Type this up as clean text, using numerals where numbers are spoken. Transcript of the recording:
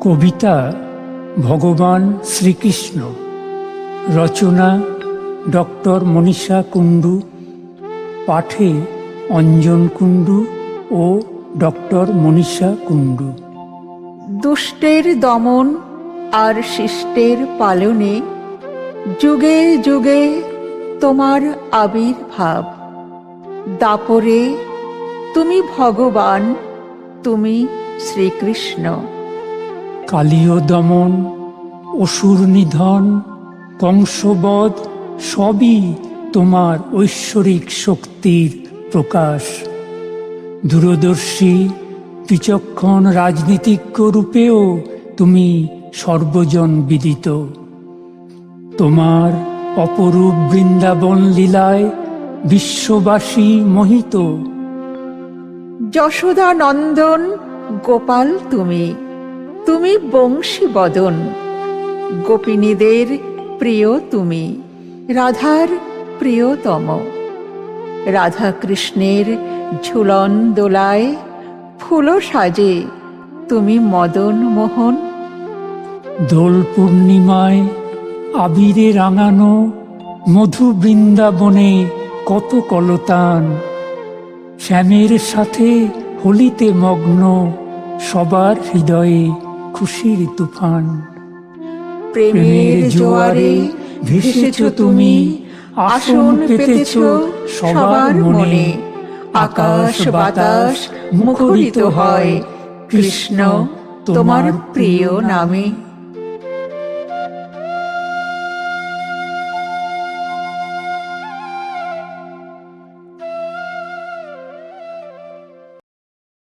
কবিতা ভগবান শ্রীকৃষ্ণ, রচনা ডক্টর মনীষা কুণ্ডু, পাঠে অঞ্জন কুণ্ডু ও ডক্টর মনীষা কুণ্ডু। দুষ্টের দমন আর শিষ্টের পালনে যুগে যুগে তোমার আবির্ভাব। দাপরে তুমি ভগবান, তুমি শ্রীকৃষ্ণ। কালীয় দমন, অসুর নিধন, কংসবধ সবই তোমার ঐশ্বরিক শক্তির প্রকাশ। দূরদর্শী বিচক্ষণ রাজনীতিজ্ঞ রূপেও তুমি সর্বজন বিদিত। তোমার অপরূপ বৃন্দাবন লীলায় বিশ্ববাসী মোহিত। যশোদা নন্দন গোপাল তুমি, তুমি বংশী বদন। গোপিনীদের প্রিয় তুমি, রাধার প্রিয়তম। রাধা কৃষ্ণের ঝুলন দোলায় ফুল সাজে তুমি মদন মোহন। দোল পূর্ণিমায় আবিরে রাঙানো মধু বৃন্দাবনে কত কলতান। শ্যামের সাথে হোলিতে মগ্ন সবার হৃদয়ে খুশির তুফান। প্রেমের জোয়ারে ভেসেছ তুমি, আসন পেতেছ সবার মনে। আকাশ বাতাস মুখরিত হয় কৃষ্ণ তোমার প্রিয় নামে।